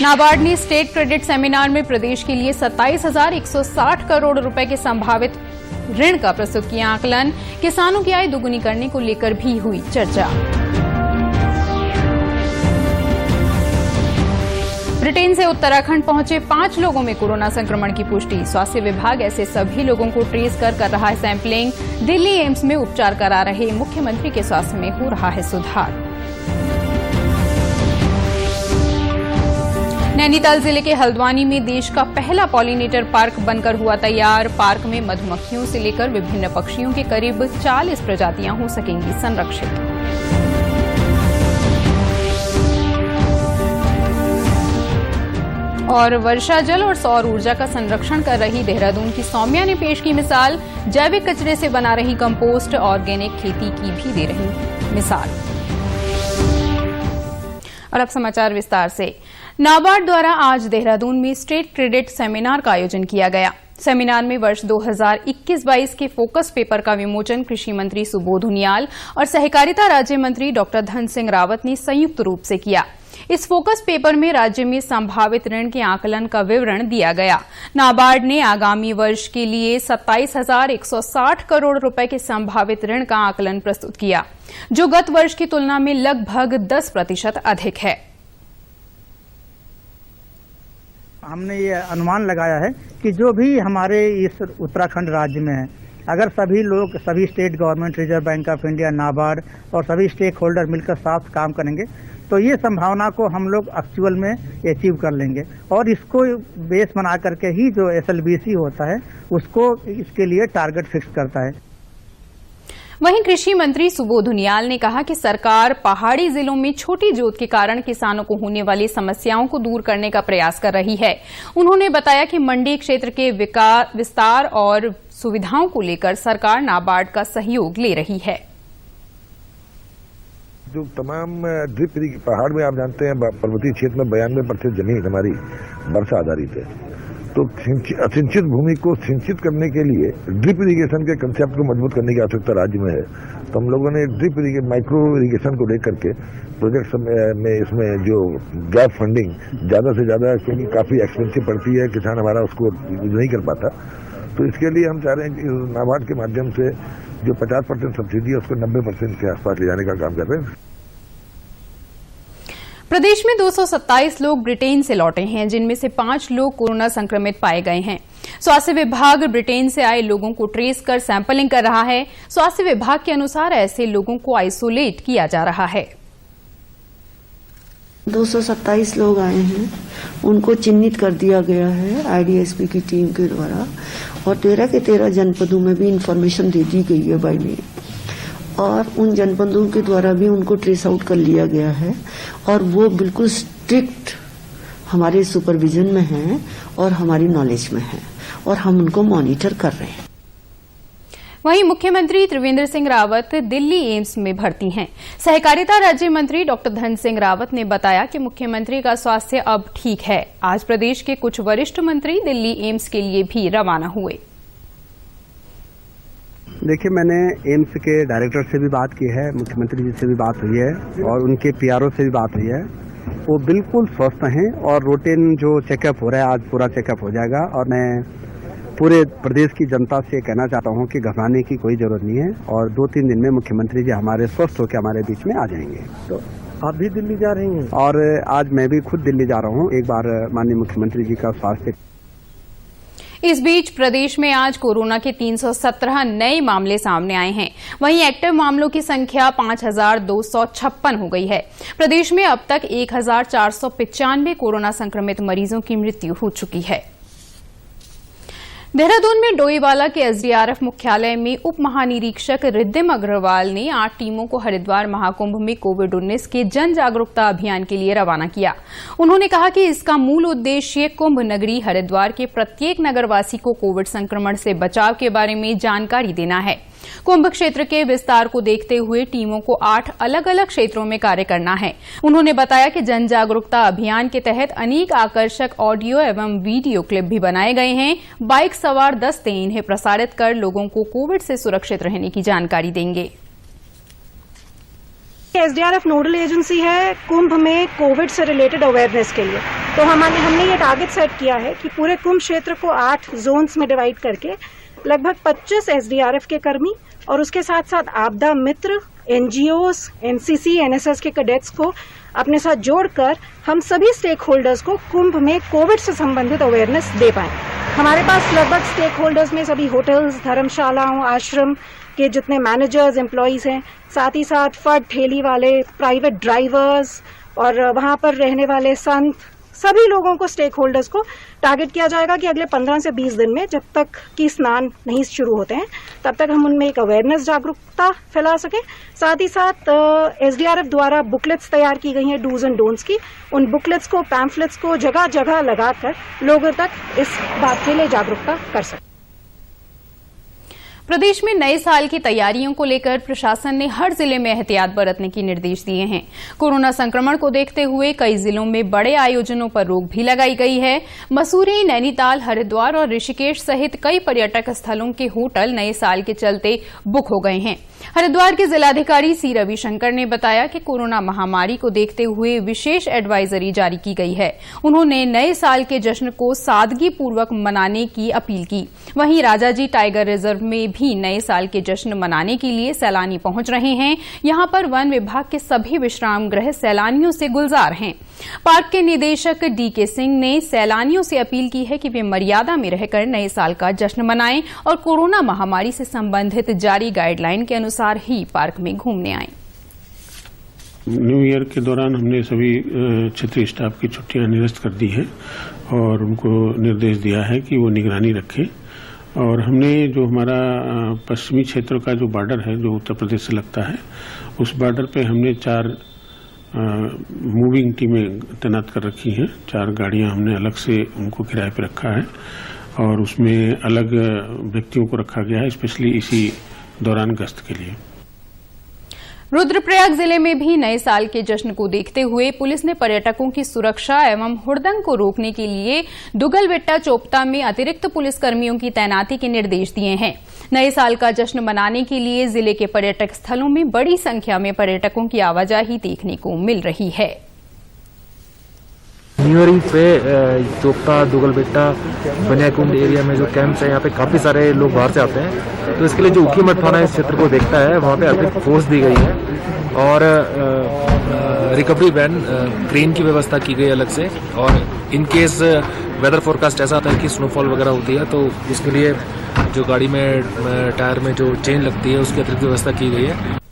नाबार्ड ने state credit seminar में प्रदेश के लिए 27,160 करोड़ रुपए के संभावित ऋण का प्रस्तुत किया आकलन। किसानों की आय दोगुनी करने को लेकर भी हुई चर्चा। ब्रिटेन से उत्तराखंड पहुंचे 5 लोगों में कोरोना संक्रमण की पुष्टि। स्वास्थ्य विभाग ऐसे सभी लोगों को ट्रेस कर रहा है सैंपलिंग। दिल्ली एम्स में उपचार करा रहे मुख्यमंत्री के स्वास्थ्य में हो रहा है सुधार। नैनीताल जिले के हल्द्वानी में देश का पहला पॉलिनेटर पार्क बनकर हुआ तैयार। पार्क में मधुमक्खियों से लेकर विभिन्न पक्षियों के करीब 40 प्रजातियां हो सकेंगी संरक्षित। और वर्षा जल और सौर ऊर्जा का संरक्षण कर रही देहरादून की सौम्या ने पेश की मिसाल। जैविक कचरे से बना रही कंपोस्ट, ऑर्गेनिक खेती की भी दे रही मिसाल। और अब समाचार विस्तार से। नाबार्ड द्वारा आज देहरादून में स्टेट क्रेडिट सेमिनार का आयोजन किया गया। सेमिनार में वर्ष 2021-22 के फोकस पेपर का विमोचन कृषि मंत्री सुबोध उनियाल और सहकारिता राज्य मंत्री डॉक्टर धन सिंह रावत ने संयुक्त रूप से किया। इस फोकस पेपर में राज्य में संभावित ऋण के आकलन का विवरण दिया गया। नाबार्ड ने आगामी वर्ष के लिए 27,160 करोड़ रुपए के संभावित ऋण का आकलन प्रस्तुत किया, जो गत वर्ष की तुलना में लगभग 10% अधिक है। हमने ये अनुमान लगाया है कि जो भी हमारे इस उत्तराखंड राज्य में है, अगर सभी लोग, सभी state government, reserve bank of India, NABARD और सभी स्टेक होल्डर मिलकर साथ काम करेंगे तो ये संभावना को हम लोग एक्चुअल में अचीव कर लेंगे। और इसको बेस बना करके ही जो SLBC होता है उसको इसके लिए टारगेट फिक्स करता है। वहीं कृषि मंत्री सुबोध उनियाल ने कहा कि सरकार पहाड़ी जिलों में छोटी जोत के कारण किसानों को होने वाली समस्याओं को दूर करने का प्रयास कर रही है। उन्होंने बताया कि मंडी क्षेत्र के विस्तार और सुविधाओं को लेकर सरकार नाबार्ड का सहयोग ले रही है। जो तमाम ड्रिप पहाड़ में आप जानते हैं पर्वतीय क्षेत्र में 92% जमीन हमारी वर्षा आधारित है, तो असिंचित भूमि को सिंचित करने के लिए ड्रिप इरिगेशन के कंसेप्ट को मजबूत करने की आवश्यकता राज्य में है। तो हम लोगों ने ड्रिप माइक्रो इरिगेशन को लेकर के प्रोजेक्ट में इसमें जो गैप फंडिंग ज्यादा से ज्यादा, क्योंकि काफी एक्सपेंसिव पड़ती है, किसान हमारा उसको यूज नहीं कर पाता, तो इसके लिए हम चाह रहे हैं कि नाबार्ड के माध्यम से जो 50% सब्सिडी है उसको 90% के आसपास ले जाने का काम कर रहे हैं। प्रदेश में 227 लोग ब्रिटेन से लौटे हैं, जिनमें से 5 लोग कोरोना संक्रमित पाए गए हैं। स्वास्थ्य विभाग ब्रिटेन से आए लोगों को ट्रेस कर सैंपलिंग कर रहा है। स्वास्थ्य विभाग के अनुसार ऐसे लोगों को आइसोलेट किया जा रहा है। 227 लोग आए हैं, उनको चिन्हित कर दिया गया है IDSP की टीम के द्वारा, और 13 के 13 जनपदों में भी इंफॉर्मेशन दे दी गई है बाय मेल, और उन जनपदों के द्वारा भी उनको ट्रेस आउट कर लिया गया है, और वो बिल्कुल स्ट्रिक्ट हमारे सुपरविजन में हैं और हमारी नॉलेज में हैं, और हम उनको मॉनिटर कर रहे हैं। वहीं मुख्यमंत्री त्रिवेंद्र सिंह रावत दिल्ली एम्स में भर्ती हैं। सहकारिता राज्य मंत्री डॉक्टर धन सिंह रावत ने बताया कि मुख्यमंत्री का स्वास्थ्य अब ठीक है। आज प्रदेश के कुछ वरिष्ठ मंत्री दिल्ली एम्स के लिए भी रवाना हुए। देखिए, मैंने एम्स के डायरेक्टर से भी बात की है, मुख्यमंत्री जी से भी बात हुई है, और उनके PRO से भी बात हुई है। वो बिल्कुल स्वस्थ हैं और रूटीन जो चेकअप हो रहा है आज पूरा चेकअप हो जाएगा। और मैं पूरे प्रदेश की जनता से कहना चाहता हूं कि घबराने की कोई जरूरत नहीं है, और 2-3 दिन में मुख्यमंत्री जी हमारे स्वस्थ होकर हमारे बीच में आ जाएंगे। तो आप भी दिल्ली जा रही हैं? और आज मैं भी खुद दिल्ली जा रहा हूं, एक बार माननीय मुख्यमंत्री जी का स्वास्थ्य। इस बीच प्रदेश में आज कोरोना के 317 नए मामले सामने आए हैं। वहीं एक्टिव मामलों की संख्या 5,256 हो गई है। प्रदेश में अब तक 1,495 कोरोना संक्रमित मरीजों की मृत्यु हो चुकी है। देहरादून में डोईवाला के SDRF मुख्यालय में उप महानिरीक्षक रिद्धिम अग्रवाल ने 8 टीमों को हरिद्वार महाकुंभ में कोविड-19 के जन जागरूकता अभियान के लिए रवाना किया। उन्होंने कहा कि इसका मूल उद्देश्य कुंभ नगरी हरिद्वार के प्रत्येक नगरवासी को कोविड संक्रमण से बचाव के बारे में जानकारी देना है। कुंभ क्षेत्र के विस्तार को देखते हुए टीमों को 8 अलग अलग क्षेत्रों में कार्य करना है। उन्होंने बताया कि जन जागरूकता अभियान के तहत अनेक आकर्षक ऑडियो एवं वीडियो क्लिप भी बनाए गए हैं। बाइक सवार दस्ते इन्हें प्रसारित कर लोगों को कोविड से सुरक्षित रहने की जानकारी देंगे। एसडीआरएफ नोडल एजेंसी है कुंभ में कोविड से रिलेटेड अवेयरनेस के लिए। तो हमने ये टारगेट सेट किया है कि पूरे कुंभ क्षेत्र को 8 जोन्स में डिवाइड करके लगभग 25 एसडीआरएफ के कर्मी और उसके साथ साथ आपदा मित्र, एनजीओस, एनसीसी, एनएसएस के कैडेट्स को अपने साथ जोड़कर हम सभी स्टेक होल्डर्स को कुंभ में कोविड से संबंधित अवेयरनेस दे पाएं। हमारे पास लगभग स्टेक होल्डर्स में सभी होटल्स, धर्मशालाओं, आश्रम के जितने मैनेजर्स, एम्प्लॉइज हैं, साथ ही साथ फड ठेली वाले, प्राइवेट ड्राइवर्स और वहां पर रहने वाले संत, सभी लोगों को, स्टेक होल्डर्स को टारगेट किया जाएगा कि अगले 15 से 20 दिन में, जब तक कि स्नान नहीं शुरू होते हैं, तब तक हम उनमें एक अवेयरनेस जागरूकता फैला सकें। साथ ही साथ एसडीआरएफ द्वारा बुकलेट्स तैयार की गई हैं डूज एंड डोंट्स की। उन बुकलेट्स को, पैम्फलेट्स को जगह जगह लगाकर लोगों तक इस बात के लिए जागरूकता कर सकें। प्रदेश में नए साल की तैयारियों को लेकर प्रशासन ने हर जिले में एहतियात बरतने के निर्देश दिए हैं। कोरोना संक्रमण को देखते हुए कई जिलों में बड़े आयोजनों पर रोक भी लगाई गई है। मसूरी, नैनीताल, हरिद्वार और ऋषिकेश सहित कई पर्यटक स्थलों के होटल नए साल के चलते बुक हो गए हैं। हरिद्वार के जिलाधिकारी सी रविशंकर ने बताया कि कोरोना महामारी को देखते हुए विशेष एडवाइजरी जारी की गई है। उन्होंने नए साल के जश्न को सादगीपूर्वक मनाने की अपील की। वहीं राजाजी टाइगर रिजर्व में भी नए साल के जश्न मनाने के लिए सैलानी पहुंच रहे हैं। यहां पर वन विभाग के सभी विश्राम गृह सैलानियों से गुलजार हैं। पार्क के निदेशक डीके सिंह ने सैलानियों से अपील की है कि वे मर्यादा में रहकर नए साल का जश्न मनाएं और कोरोना महामारी से संबंधित जारी गाइडलाइन के अनुसार ही पार्क में घूमने आएं। न्यू ईयर के दौरान हमने सभी क्षेत्रीय स्टाफ की छुट्टियां निरस्त कर दी है और उनको निर्देश दिया है कि वो निगरानी रखें। और हमने जो हमारा पश्चिमी क्षेत्र का जो बॉर्डर है, जो उत्तर प्रदेश से लगता है, उस बॉर्डर पे हमने 4 मूविंग टीमें तैनात कर रखी हैं। 4 गाड़ियां हमने अलग से उनको किराए पे रखा है और उसमें अलग व्यक्तियों को रखा गया है, स्पेशली इसी दौरान गश्त के लिए। रुद्रप्रयाग जिले में भी नए साल के जश्न को देखते हुए पुलिस ने पर्यटकों की सुरक्षा एवं हुड़दंग को रोकने के लिए दुगलबेट्टा चोपता में अतिरिक्त पुलिस कर्मियों की तैनाती के निर्देश दिए हैं। नए साल का जश्न मनाने के लिए जिले के पर्यटक स्थलों में बड़ी संख्या में पर्यटकों की आवाजाही देखने को मिल रही है। न्यू ईयर पे चोपता, दुगलबेट्टा, बनियाकुंड एरिया में जो कैंप्स है, यहाँ पे काफी सारे लोग बाहर से आते हैं। तो इसके लिए जो ऊखीमठ थाना इस क्षेत्र को देखता है, वहाँ पे अतिरिक्त फोर्स दी गई है और रिकवरी वैन, क्रेन की व्यवस्था की गई अलग से। और इन केस वेदर फोरकास्ट ऐसा आता है कि स्नोफॉल वगैरह होती है, तो उसके लिए जो गाड़ी में टायर में जो चेन लगती है, उसकी अतिरिक्त व्यवस्था की गई है।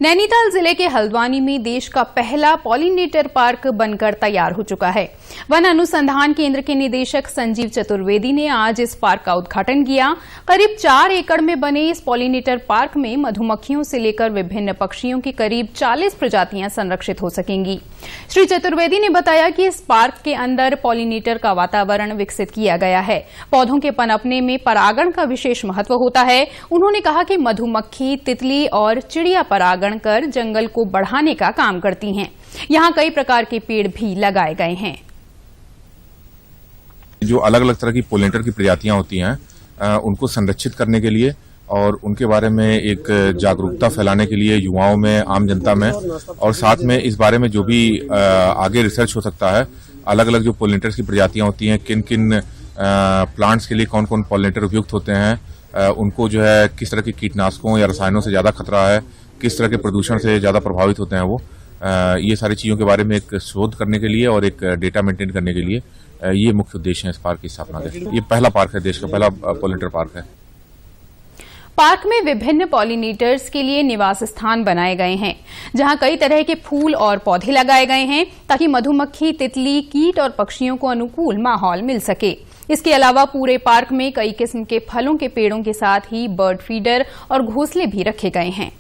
नैनीताल जिले के हल्द्वानी में देश का पहला पॉलिनेटर पार्क बनकर तैयार हो चुका है। वन अनुसंधान केंद्र के निदेशक संजीव चतुर्वेदी ने आज इस पार्क का उद्घाटन किया। करीब 4 एकड़ में बने इस पॉलिनेटर पार्क में मधुमक्खियों से लेकर विभिन्न पक्षियों की करीब 40 प्रजातियां संरक्षित हो सकेंगी। श्री चतुर्वेदी ने बताया कि इस पार्क के अंदर पॉलिनेटर का वातावरण विकसित किया गया है। पौधों के पनपने में परागण का विशेष महत्व होता है। उन्होंने कहा कि मधुमक्खी, तितली और चिड़िया परागण कर जंगल को बढ़ाने का काम करती हैं। यहां कई प्रकार के पेड़ भी लगाए गए हैं। जो अलग अलग तरह की पोलिनेटर की प्रजातियां होती हैं, उनको संरक्षित करने के लिए और उनके बारे में एक जागरूकता फैलाने के लिए युवाओं में, आम जनता में, और साथ में इस बारे में जो भी आगे रिसर्च हो सकता है, अलग अलग जो पोलिनेटर्स की प्रजातियां होती हैं, किन किन प्लांट्स के लिए कौन कौन पोलिनेटर उपयुक्त होते हैं, उनको जो है किस तरह के कीटनाशकों या रसायनों से ज्यादा खतरा है, किस तरह के प्रदूषण से ज्यादा प्रभावित होते हैं वो, ये सारी चीजों के बारे में एक शोध करने के लिए और एक डेटा मेंटेन करने के लिए ये मुख्य उद्देश्य है इस पार्क की स्थापना के। ये पहला पार्क है, देश का पहला पॉलिनेटर पार्क है। पार्क में विभिन्न पॉलिनेटर्स के लिए निवास स्थान बनाए गए हैं, जहां कई तरह के फूल और पौधे लगाए गए हैं ताकि मधुमक्खी, तितली, कीट और पक्षियों को अनुकूल माहौल मिल सके। इसके अलावा पूरे पार्क में कई किस्म के फलों के पेड़ों के साथ ही बर्ड फीडर और घोंसले भी रखे गए हैं।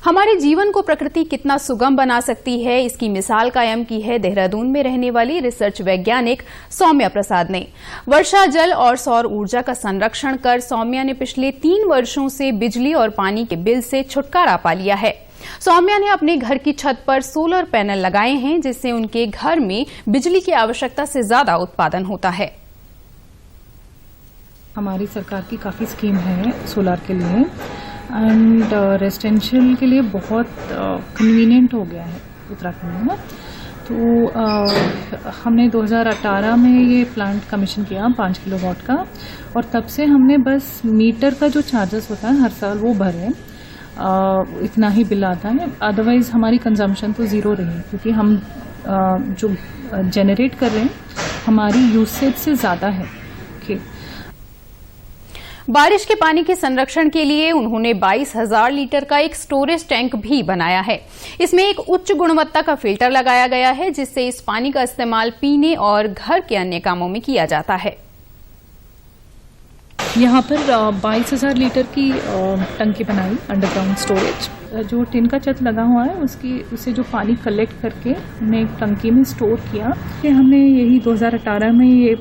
हमारे जीवन को प्रकृति कितना सुगम बना सकती है, इसकी मिसाल कायम की है देहरादून में रहने वाली रिसर्च वैज्ञानिक सौम्या प्रसाद ने। वर्षा जल और सौर ऊर्जा का संरक्षण कर सौम्या ने पिछले 3 वर्षों से बिजली और पानी के बिल से छुटकारा पा लिया है। सौम्या ने अपने घर की छत पर सोलर पैनल लगाए हैं, जिससे उनके घर में बिजली की आवश्यकता से ज्यादा उत्पादन होता है। हमारी सरकार की काफी स्कीम है सोलार के लिए। एंड रेजिडेंशियल के लिए बहुत कन्वीनियंट हो गया है उत्तराखंड में ना। तो हमने 2018 में ये प्लांट कमीशन किया 5 किलोवाट का, और तब से हमने बस मीटर का जो चार्जेस होता है हर साल वो भरे, इतना ही बिल आता है। अदरवाइज हमारी कंजम्पशन तो ज़ीरो रही, क्योंकि हम जो जनरेट कर रहे हैं हमारी यूसेज से ज़्यादा है। बारिश के पानी के संरक्षण के लिए उन्होंने 22,000 लीटर का एक स्टोरेज टैंक भी बनाया है। इसमें एक उच्च गुणवत्ता का फिल्टर लगाया गया है, जिससे इस पानी का इस्तेमाल पीने और घर के अन्य कामों में किया जाता है। यहाँ पर 22,000 लीटर की टंकी बनाई अंडरग्राउंड स्टोरेज। जो टिन का छत लगा हुआ है उससे जो पानी कलेक्ट करके हमने एक टंकी में स्टोर किया। कि हमने यही 2018 में ये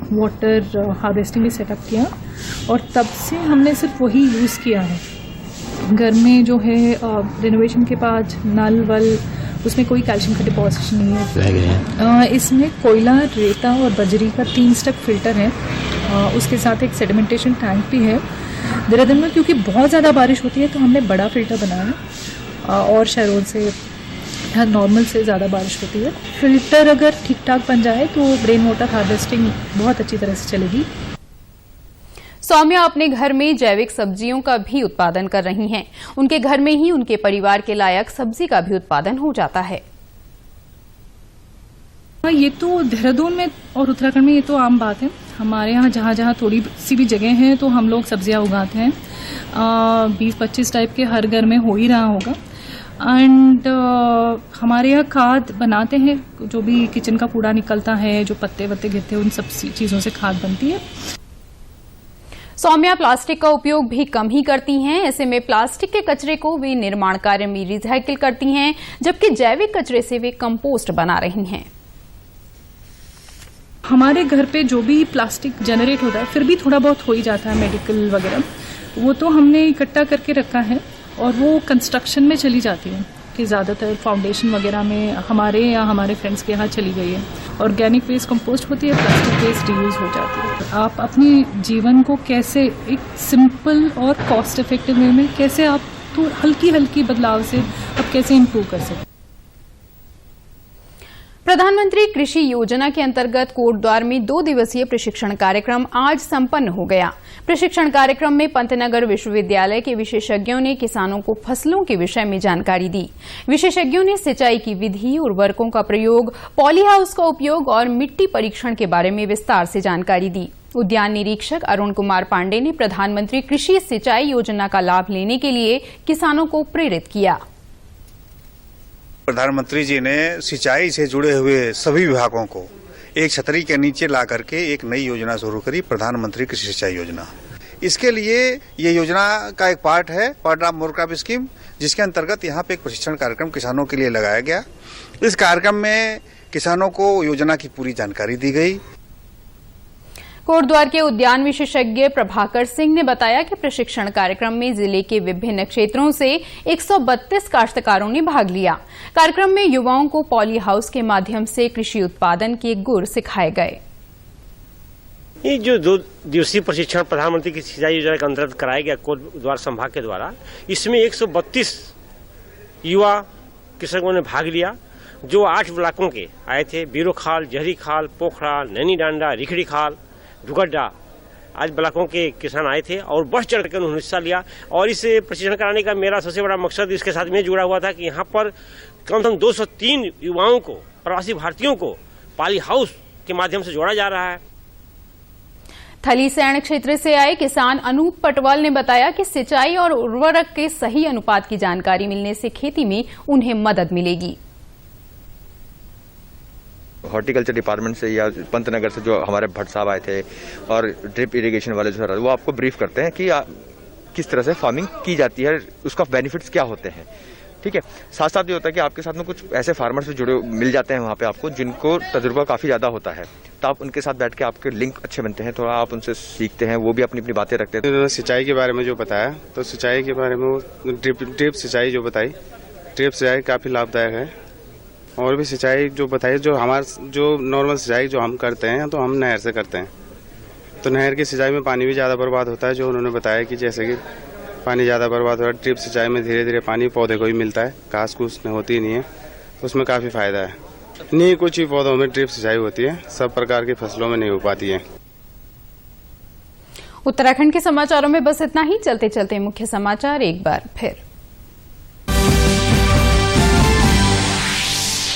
वाटर हार्वेस्टिंग भी सेटअप किया, और तब से हमने सिर्फ वही यूज़ किया है। घर में जो है रिनोवेशन के बाद नल वल उसमें कोई कैल्शियम का डिपॉजिशन नहीं है। इसमें कोयला, रेता और बजरी का 3 स्टेप फिल्टर है। उसके साथ एक सेडिमेंटेशन टैंक भी है। देहरादून में क्योंकि बहुत ज़्यादा बारिश होती है तो हमने बड़ा फिल्टर बनाया, और शहरों से यहाँ नॉर्मल से ज़्यादा बारिश होती है। फिल्टर अगर ठीक ठाक बन जाए तो रेन वाटर हार्वेस्टिंग बहुत अच्छी तरह से चलेगी। सौम्या अपने घर में जैविक सब्जियों का भी उत्पादन कर रही हैं। उनके घर में ही उनके परिवार के लायक सब्जी का भी उत्पादन हो जाता है। ये तो देहरादून में और उत्तराखंड में ये तो आम बात है। हमारे यहाँ जहाँ जहाँ थोड़ी सी भी जगह है तो हम लोग सब्जियाँ उगाते हैं। 20-25 टाइप के हर घर में हो ही रहा होगा। एंड हमारे यहाँ खाद बनाते हैं, जो भी किचन का कूड़ा निकलता है, जो पत्ते वत्ते गिरते हैं, उन सब चीज़ों से खाद बनती है। सौम्या प्लास्टिक का उपयोग भी कम ही करती हैं। ऐसे में प्लास्टिक के कचरे को वे निर्माण कार्य में रिसाइकिल करती हैं, जबकि जैविक कचरे से वे कंपोस्ट बना रही हैं। हमारे घर पे जो भी प्लास्टिक जनरेट होता है, फिर भी थोड़ा बहुत हो ही जाता है, मेडिकल वगैरह, वो तो हमने इकट्ठा करके रखा है, और वो कंस्ट्रक्शन में चली जाती है कि ज़्यादातर फाउंडेशन वगैरह में हमारे या हमारे फ्रेंड्स के यहाँ चली गई है। ऑर्गेनिक वेस्ट कंपोस्ट होती है, प्लास्टिक वेस्ट रीयूज हो जाती है। आप अपने जीवन को कैसे एक सिंपल और कॉस्ट इफेक्टिव वे में कैसे आप तो हल्की बदलाव से आप कैसे इम्प्रूव कर सकते। प्रधानमंत्री कृषि योजना के अंतर्गत कोटद्वार में 2 दिवसीय प्रशिक्षण कार्यक्रम आज संपन्न हो गया। प्रशिक्षण कार्यक्रम में पंतनगर विश्वविद्यालय के विशेषज्ञों ने किसानों को फसलों के विषय में जानकारी दी। विशेषज्ञों ने सिंचाई की विधि, उर्वरकों का प्रयोग, पॉली हाउस का उपयोग और मिट्टी परीक्षण के बारे में विस्तार से जानकारी दी। उद्यान निरीक्षक अरुण कुमार पांडे ने प्रधानमंत्री कृषि सिंचाई योजना का लाभ लेने के लिए किसानों को प्रेरित किया। प्रधानमंत्री जी ने सिंचाई से जुड़े हुए सभी विभागों को एक छतरी के नीचे ला करके एक नई योजना शुरू करी, प्रधानमंत्री कृषि सिंचाई योजना। इसके लिए ये योजना का एक पार्ट है, पार्ट ऑफ मोरक्राप स्कीम, जिसके अंतर्गत यहाँ पे एक प्रशिक्षण कार्यक्रम किसानों के लिए लगाया गया। इस कार्यक्रम में किसानों को योजना की पूरी जानकारी दी गई। कोटद्वार के उद्यान विशेषज्ञ प्रभाकर सिंह ने बताया कि प्रशिक्षण कार्यक्रम में जिले के विभिन्न क्षेत्रों से 132 काश्तकारों ने भाग लिया। कार्यक्रम में युवाओं को पॉली हाउस के माध्यम से कृषि उत्पादन के गुर सिखाए गए। ये जो 2 दिवसीय प्रशिक्षण प्रधानमंत्री की सिंचाई योजना के अंतर्गत कराया गया कोटद्वार संभाग के द्वारा, इसमें 132 युवा कृषकों ने भाग लिया, जो 8 ब्लॉकों के आए थे। बीरोखाल, जहरी खाल, पोखरा, नैनी डांडा, रिखड़ी खाल, दुगड्डा, आज ब्लॉकों के किसान आए थे और बढ़ चढ़ कर उन्होंने हिस्सा लिया। और इस प्रशिक्षण कराने का मेरा सबसे बड़ा मकसद इसके साथ में जुड़ा हुआ था कि यहाँ पर कम से कम 203 युवाओं को, प्रवासी भारतीयों को पॉली हाउस के माध्यम से जोड़ा जा रहा है। थलीसैंण क्षेत्र से आए किसान अनूप पटवाल ने बताया कि सिंचाई और उर्वरक के सही अनुपात की जानकारी मिलने से खेती में उन्हें मदद मिलेगी। हॉर्टिकल्चर डिपार्टमेंट से या पंतनगर से जो हमारे भट्ट साहब आए थे और ड्रिप इरिगेशन वाले जो वो आपको ब्रीफ करते हैं कि किस तरह से फार्मिंग की जाती है, उसका बेनिफिट्स क्या होते हैं। ठीक है, साथ साथ ये होता है कि आपके साथ में कुछ ऐसे फार्मर्स भी जुड़े मिल जाते हैं वहाँ पे आपको, जिनको तजुर्बा काफ़ी ज़्यादा होता है, तो आप उनके साथ बैठ के आपके लिंक अच्छे बनते हैं, थोड़ा आप उनसे सीखते हैं, वो भी अपनी अपनी बातें रखते हैं। तो सिंचाई के बारे में जो बताया, तो सिंचाई के बारे में ड्रिप सिंचाई जो बताई, ड्रिप सिंचाई काफ़ी लाभदायक है। और भी सिंचाई जो बताई, जो नॉर्मल सिंचाई जो हम करते हैं तो हम नहर से करते हैं, तो नहर की सिंचाई में पानी भी ज़्यादा बर्बाद होता है। जो उन्होंने बताया कि जैसे कि पानी ज़्यादा बर्बाद हो रहा है। ड्रिप सिंचाई में धीरे धीरे पानी पौधे को ही मिलता है, घास फूस होती नहीं है, उसमें काफ़ी फायदा है। नहीं, कुछ ही पौधों में ड्रिप सिंचाई होती है, सब प्रकार की फसलों में नहीं हो पाती है। उत्तराखंड के समाचारों में बस इतना ही। चलते चलते मुख्य समाचार एक बार फिर।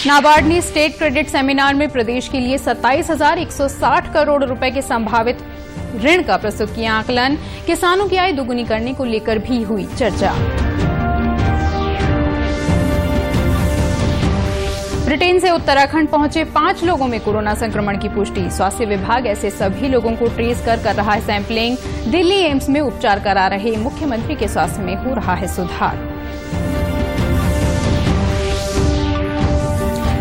नाबार्ड ने स्टेट क्रेडिट सेमिनार में प्रदेश के लिए 27,160 करोड़ रुपए के संभावित ऋण का प्रस्तुत किया आकलन। किसानों की आय दोगुनी करने को लेकर भी हुई चर्चा। ब्रिटेन से उत्तराखंड पहुंचे 5 लोगों में कोरोना संक्रमण की पुष्टि। स्वास्थ्य विभाग ऐसे सभी लोगों को ट्रेस कर रहा है सैंपलिंग। दिल्ली एम्स में उपचार करा रहे मुख्यमंत्री के स्वास्थ्य में हो रहा है सुधार।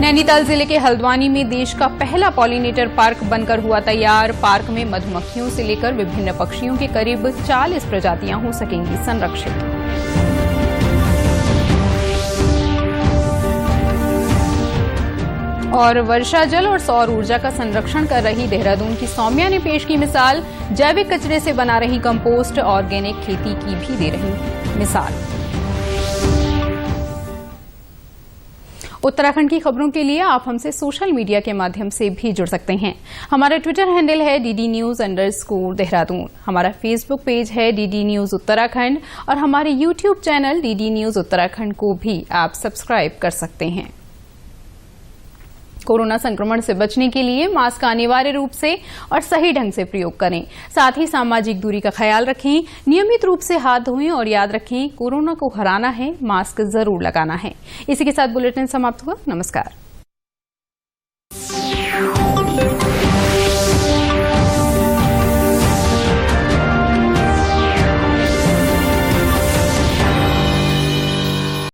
नैनीताल जिले के हल्द्वानी में देश का पहला पॉलिनेटर पार्क बनकर हुआ तैयार। पार्क में मधुमक्खियों से लेकर विभिन्न पक्षियों के करीब 40 प्रजातियां हो सकेंगी संरक्षित। और वर्षा जल और सौर ऊर्जा का संरक्षण कर रही देहरादून की सौम्या ने पेश की मिसाल। जैविक कचरे से बना रही कंपोस्ट, ऑर्गेनिक खेती की भी दे रही मिसाल। उत्तराखंड की खबरों के लिए आप हमसे सोशल मीडिया के माध्यम से भी जुड़ सकते हैं। हमारा ट्विटर हैंडल है DD News_देहरादून। हमारा फेसबुक पेज है DD News उत्तराखंड और हमारे YouTube channel DD News Uttarakhand को भी आप सब्सक्राइब कर सकते हैं। कोरोना संक्रमण से बचने के लिए मास्क अनिवार्य रूप से और सही ढंग से प्रयोग करें। साथ ही सामाजिक दूरी का ख्याल रखें, नियमित रूप से हाथ धोएं और याद रखें, कोरोना को हराना है, मास्क जरूर लगाना है। इसी के साथ बुलेटिन समाप्त हुआ। नमस्कार।